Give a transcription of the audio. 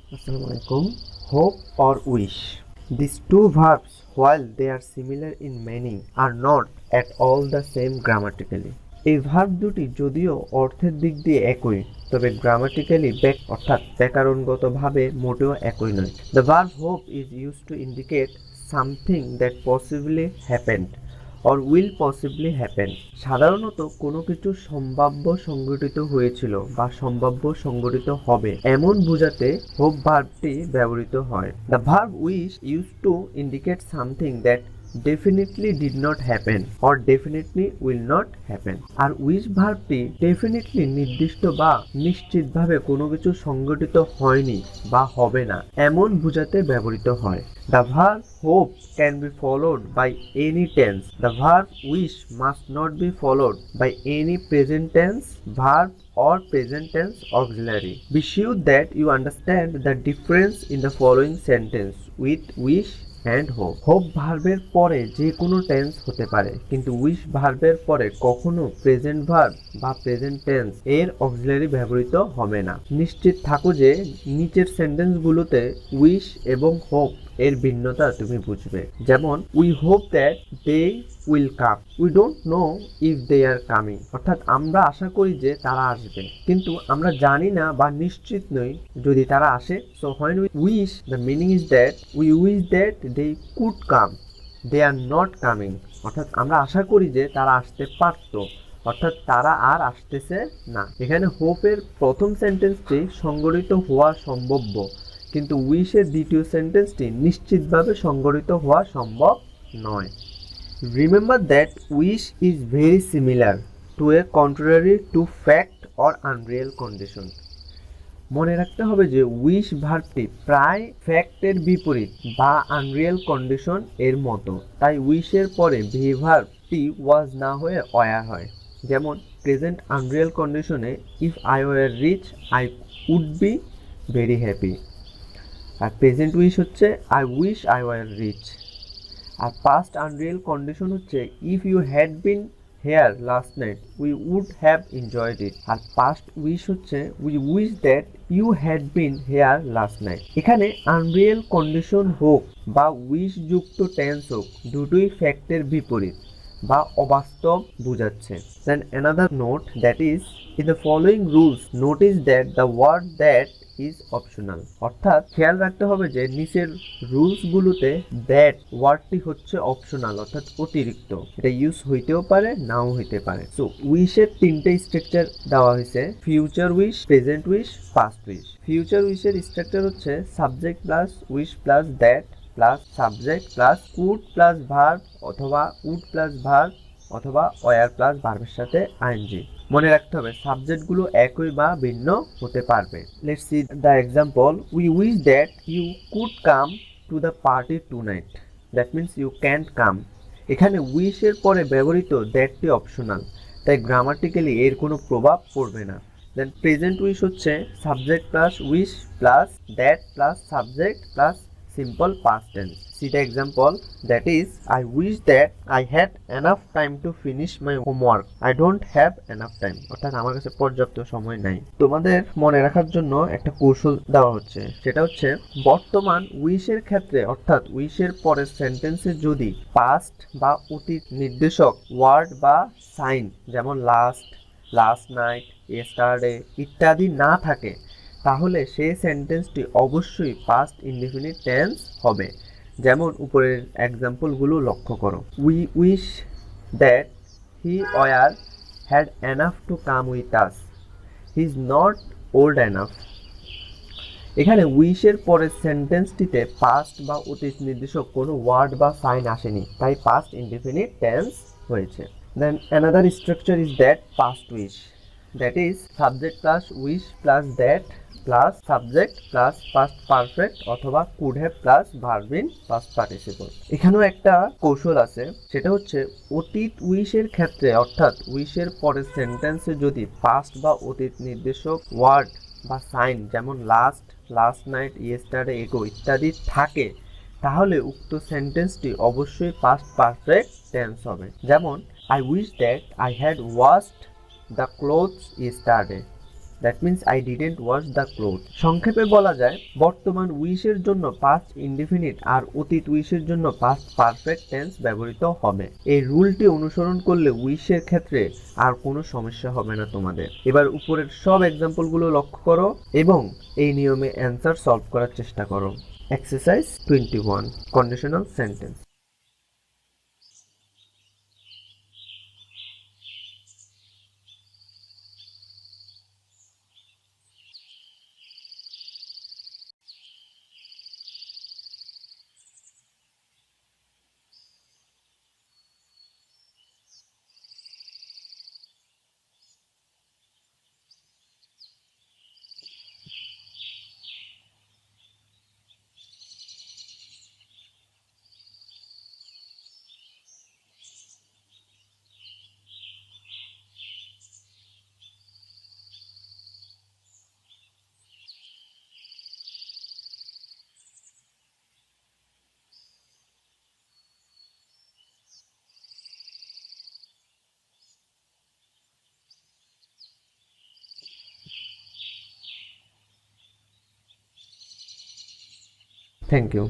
Assalamualaikum. Hope or wish. These two verbs, while they are similar in meaning, are not at all the same grammatically. এই verb দুটি যদিও অর্থের দিক দিয়ে একই, তবে গ্রামাটিক্যালি অর্থাৎ ব্যাকরণগতভাবে মোটেও একই নয়। The verb hope is used to indicate something that possibly happened or will possibly happen. সাধারণত কোনো কিছু সম্ভাব্য সংঘটিত হয়েছিল বা সম্ভাব্য সংঘটিত হবে এমন বোঝাতে হোপ ভার্বটি ব্যবহৃত হয়। The verb wish used to indicate something that definitely did not happen or definitely will not happen. R wish ভার্বটি definitely নির্দিষ্ট বা নিশ্চিতভাবে কোনো কিছু সংঘটিত হয়নি বা হবে না এমন বোঝাতে ব্যবহৃত হয়। The verb hope can be followed by any tense. The verb wish must not be followed by any present tense verb or present tense auxiliary. Be sure that you understand the difference in the following sentence with wish and hope. Hope ভার্বের পরে যে কোনো tense হতে পারে, কিন্তু wish ভার্বের পরে কখনো প্রেজেন্ট ভার্ব বা প্রেজেন্ট টেন্স এর অক্সিলারি ব্যবহৃত হবে না। নিশ্চিত থাকো যে নিচের সেন্টেন্সগুলোতে উইশ এবং হোপ এর ভিন্নতা তুমি বুঝবে। যেমন we hope that they will come, we don't know if they are coming, অর্থাৎ আমরা আশা করি যে তারা আসবে, কিন্তু আমরা জানি না বা নিশ্চিত নই যদি তারা আসে। So when we wish, the meaning is that we wish that they could come, they are not coming, অর্থাৎ আমরা আশা করি যে তারা আসতে পারত, অর্থাৎ তারা আর আসতেছে না। এখানে হোপের প্রথম সেন্টেন্সটি সংগঠিত হওয়া সম্ভাব্য, কিন্তু উইশের দ্বিতীয় সেন্টেন্সটি নিশ্চিতভাবে সংগঠিত হওয়া সম্ভব নয়। Remember that wish is very similar to a contrary to fact or unreal condition. মনে রাখতে হবে যে উইশ ভার্বটি প্রায় ফ্যাক্টের বিপরীত বা আনরিয়েল কন্ডিশন এর মতো, তাই উইশের পরে ভি ভার্বটি ওয়াজ না হয়ে ওয়ার হয়। যেমন প্রেজেন্ট আনরিয়েল কন্ডিশনে if I were rich I would be very happy, আর প্রেজেন্ট উইশ হচ্ছে I wish I were rich. আর পাস্ট আনরিয়েল কন্ডিশন হচ্ছে if you had been here last night we would have enjoyed it. আর past wish হচ্ছে we wish that you had been here last night. এখানে unreal condition হোক বা wish যুক্ত tense হোক, দুটোই ফ্যাক্টের বিপরীত বা অবাস্তব বোঝাচ্ছে। Then another note, that is in the following rules notice that the word that is optional. অর্থাৎ খেয়াল রাখতে হবে যে নিচের রুলসগুলোতে দ্যাট ওয়ার্ডটি হচ্ছে অপশনাল, অর্থাৎ অতিরিক্ত। এটা ইউজ হইতেও পারে নাও হইতে পারে। সো উইশের তিনটে স্ট্রাকচার দেওয়া হয়েছে, future wish, present wish, past wish. Future উইশের স্ট্রাকচার হচ্ছে subject plus wish plus that plus subject plus could plus verb অথবা উড প্লাস ভার্ব অথবা ওয়ার প্লাস ভার্বের সাথে আইএনজি। মনে রাখতে হবে সাবজেক্টগুলো একই বা ভিন্ন হতে পারবে। Let's see the example, we wish that you could come to the party tonight, that means you can't come. এখানে উইশের পরে ব্যবহৃত দ্যাটটি অপশনাল, তাই গ্রামাটিক্যালি এর কোনো প্রভাব পড়বে না। দেন প্রেজেন্ট উইশ হচ্ছে subject plus wish plus that plus subject plus simple past tense. See the example, that is I wish that I had enough time to finish my homework. I don't have enough time. অর্থাৎ আমার কাছে পর্যাপ্ত সময় নাই। তোমাদের মনে রাখার জন্য একটা কৌশল দেওয়া হচ্ছে, সেটা হচ্ছে বর্তমান উইশের ক্ষেত্রে অর্থাৎ উইশের পরের সেন্টেন্সে যদি পাস্ট বা অতীত নির্দেশক ওয়ার্ড বা সাইন যেমন লাস্ট, লাস্ট নাইট, ইয়েস্টারডে ইত্যাদি না থাকে, তাহলে সেই সেন্টেন্সটি অবশ্যই পাস্ট ইনডেফিনিট টেন্স হবে। যেমন উপরের এক্সাম্পলগুলো লক্ষ্য করো, we wish that he were had enough to come with us, he is not old enough. এখানে উইশের পরের সেন্টেন্সটিতে পাস্ট বা অতীত নির্দেশক কোনো ওয়ার্ড বা সাইন আসেনি, তাই পাস্ট ইনডেফিনিট টেন্স হয়েছে। Then another structure is that past wish, that is subject plus wish plus that plus subject plus past perfect অথবা could have plus verb in past participle. এখানেও একটা কৌশল আছে, সেটা হচ্ছে অতীত উইশের ক্ষেত্রে অর্থাৎ উইশের পরের সেন্টেন্সে যদি পাস্ট বা অতীত নির্দেশক ওয়ার্ড বা সাইন যেমন লাস্ট, লাস্ট নাইট, ইয়েস্টারডে, এগো ইত্যাদি থাকে, তাহলে উক্ত সেন্টেন্সটি অবশ্যই পাস্ট পারফেক্ট টেন্স হবে। যেমন I wish that I had washed the clothes yesterday, that means I didn't wash the cloth. সংক্ষেপে বলা যায় বর্তমান উইশের জন্য পাস্ট ইনডিফিনিট আর অতীত উইশের জন্য পাস্ট পারফেক্ট টেন্স ব্যবহৃত হবে। এই রুলটি অনুসরণ করলে উইশের ক্ষেত্রে আর কোনো সমস্যা হবে না তোমাদের। এবার উপরের সব এক্সাম্পলগুলো লক্ষ্য করো এবং এই নিয়মে অ্যান্সার সলভ করার চেষ্টা করো। Exercise 21, conditional sentence. Thank you.